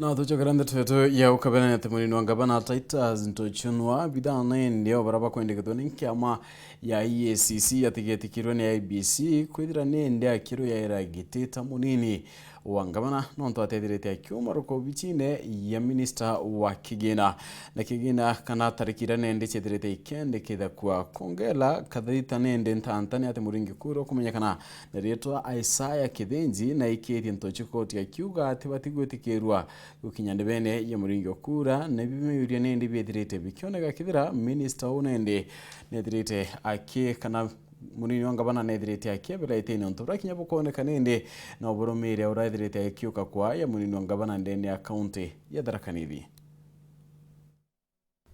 Na tuchokaranda twetu ya ukabana ya temuni wangabana taita Ntochiu bidana ndio baraba kwendeketwa n'inkyama ya EACC atigetikirwe ni IEBC kwithira nende akiro ya iragitita munini wangabana nonto atedirete akyuma roko bichine ya minista wa KIGINA na KIGINA kana tarikira nende chedirete ikende kida kwa kongela kadhita nende ntantani ate muringi kuro kumenyekana neretwa Isaiah Kithenji na iketi Ntochiu koti ya kiuga atibatigwetikirwa ukinyande bene ya muringi okura na bimeyuria nende biedirete bikionega kithira minista unende nedirete ake kana munini wangabana nedirete akebera itene ontora kinyabukone kanende na oboromere uradirete akiuka kwa ya munini wangabana ndene akaunti ya Tharaka-Nithi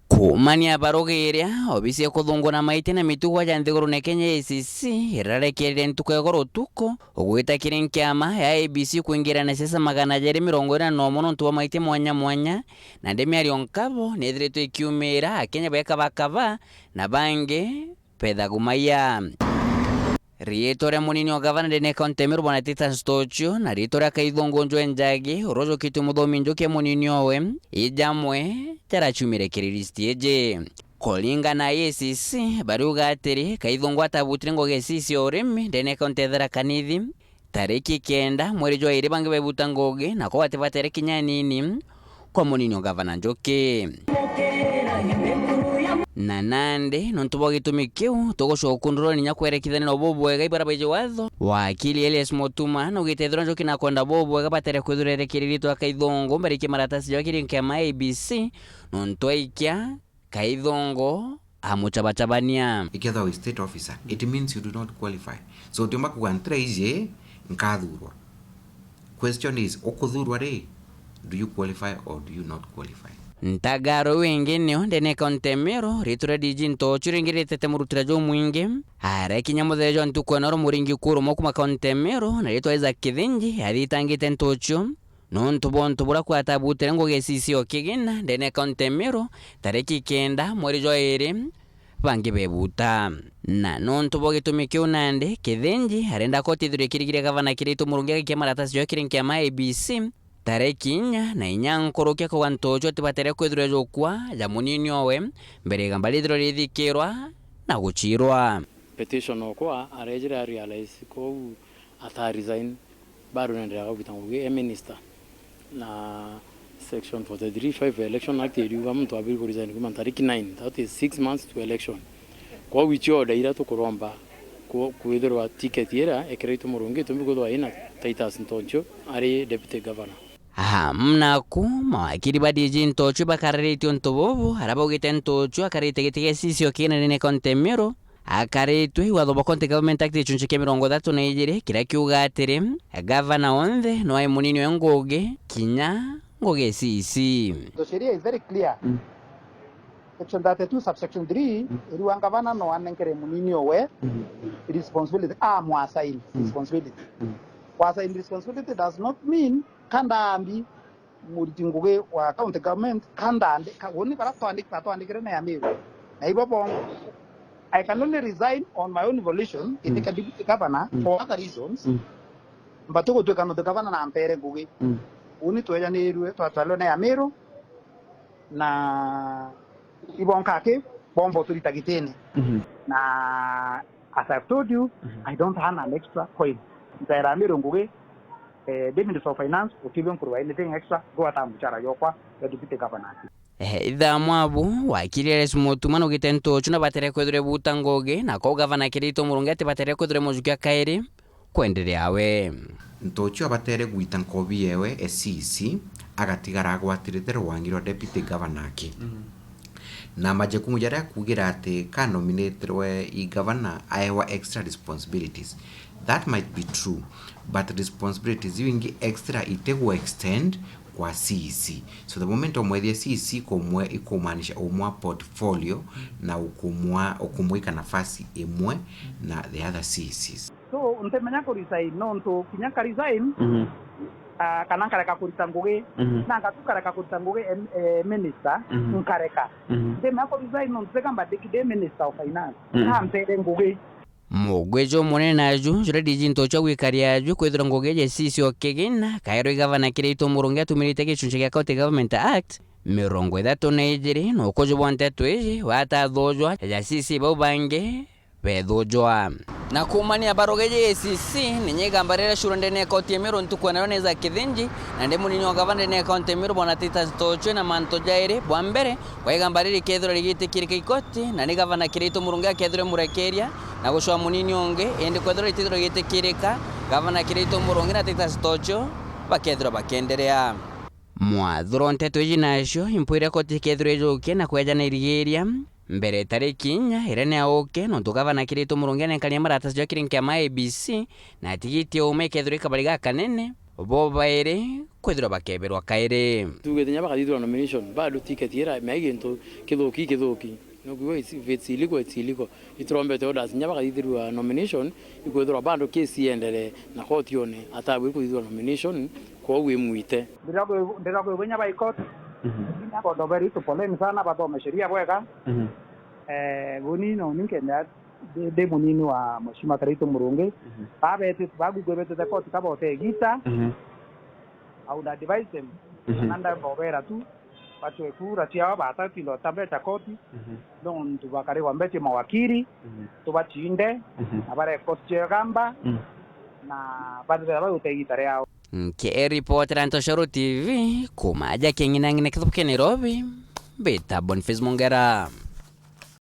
kumania barogeria obisi ekuthunguna maite na mitugo ya nthiguru ne Kenya EACC irarekerere ntuko egoro tuko ogwitakire nkiama ya IEBC kuingira na sesa 241 nontu wa maite mwanya na ndemi ari onkabo nethirito ikiumira Kenya bakaba na bange pedha gumaya Rietore munini wa gavana ndene Ntochiu bwana Ntochiu na rietore kaithongo njo njagi rojo kitu muthomi njoke munini owe ijamwe tarachumire kiriristi eje kolinga na EACC baruga atiri kaithongo atabutire ngoge sisi oremi ndene Tharaka-Nithi tariki 9 mweri jwa iri bange bebuta ngoge na ko atibatere kinyanini kwa munini wa gavana njoke na nande nontubo gitumikiu togocokunduro ninya kwerekithania no bobwega ibarabeje watho wakili Elias Motuma no gitethero njoki na konda bobwega batere kwithurere kiririto akaithongo mberiki maratasi yakiri nkema IEBC nontwaikia kaithongo amuchabachabania iketha we state officer it means you do not qualify so tumba kuantra ije nkathurwa question is okuthurwa ri do you qualify or do you not qualify ntagaro wengeneo ndene Ntochiu ritura diji Ntochiu ringirite murutira jo mwingi ara kinyamuthejo ntukonoro muringi kuro mokuma Ntochiu na ritwa Isaac Kithenji athitangite Ntochiu nontu bontu bura kwatabutire ngoge sisi o KIGINA ndene Ntochiu tariki 9 mweri jwa iri bangi bebuta na nontu bogitumikio nande Kithenji arenda kotithire kirigire gavana kirito murungi kiamaratasi yo kirinkiama IEBC tareki 4 na inyankorokia kwa Ntochiu tibatere kwithire jokwa ya munini owe mbere gambalithiro rithikirwa na guchirwa petition okwa arejira realize ko ata resign bado naendelea kubitanguge MINISTA na section 43(5) election act iliwa mtu abiri ku resign kuma tariki 9 that is 6 months to election kwa wicho daira to kuromba kwithirwa ticket yera ekreito murungi tumbiko ina Titus Ntochiu ari deputy governor mnaku mawakiri badiji Ntochiu bakarretio ntobobo arabogite Ntochiu akarite gitege sisi okina nene Ntochiu akaretwe watho bokonte government act chunche ke 32 kira kiuga atiri governor onthe no ai munini wengoge kinya ngoge sisi. The sheria is very clear. Section 32 subsection 3 iriwa governor no anenkere munini owe responsibility mwasai responsibility kwasa responsibility does not mean kandambi muritinguge wa county government kandande woni bara twandikire na yamiru na ibo bongo I can only resign on my own volition if the deputy governor for other reasons but to the governor na ampere nguge uni tweja ni ruwe twatwalo na yamiru na ibonkake bombo tulitagitene na as I've told you I don't have an extra coin ntaira yamiru nguge the Minister of Finance will provide anything extra go ata mchara yokwa ya deputy governor itha mwabu wakili Elias Motuma no gite Ntochiu na batere kwithire buta ngoge na ko governor kirito murungi ati batere kwithire mujukia kairi kwenderea we Ntochiu abatere gwita nkobi yewe EACC agatigara agwatirite rwangiro deputy governor ki na majukumu jaria kugira ati ka nominatorwe I governor aewa extra responsibilities. That might be true, but responsibilities wingi extra itego extend kwa CEC. So the moment omwethia CEC komwe ikumanisha omwa portfolio na ukumwika nafasi imwe na the other CECs. So ntemenya ko resign nonto kinyaka resign kanankareka kuritanguge nangatukara kuritanguge minister nkareka ntemenya ko resign nonto sekamba dekide minister of finance na mpere nguge mugwejo munene naju jura diji Ntochiu gwikaria aju kwithira ngugeje sisio KIGINA kairo igavana kirito murungi atumirite gicunjĩ gĩa County Government Act 32 nuko bwa nteto iji watathujwa ya sisi bau bangi bethujwa na kumania barogeje EACC ninyigambarira shuru ndene kaunti emiro ntuku nayo neza kithinji na ndi munini wa gavana ne kaunti emiro bwana Ntochiu na manto jaire bwa mbere kwa igambarira kethiro ligitikirika ikoti na ni gavana kirito murungi akethiro murekeria na gushwa munini onge ende kwethiro litithiro ligitikirika gavana kirito murungi na Ntochiu bakethiro bakenderea mwathuro nteto iji nacio impwire koti kethiro ijukie na kwejana irigeria mbere tariki 4 irene auke no gavana kirito murungi nenkaria marata cio kirinkia ma IEBC na tigiti ume kethiro ikabariga kanene bo baire kwethiro bakeberwa kaire tugetinya bakathithura nomination bado ticket ira megento kithuki no kuwe tsiliko itrombete odas nya bakathithura nomination ikwethira bado kesi endele na court yone atabwe kuthithura nomination kwa we mwite ndirago wenya ba ikoti na kondo beri to poleni sana bathome sheria bwega bunino ninkenda de munini wa mheshimiwa Kirito Murungi babete bagugwebete the court kabote gita au na device them nanda bobera tu patwe kura tia batatu ndo tableta koti don tubakare wambete mawakili tubachinde abare court gamba na badala ba utegitare yao ke reporter Ntochiu TV kumaja kengina ngine kithuke Nairobi beta Boniface Mongera.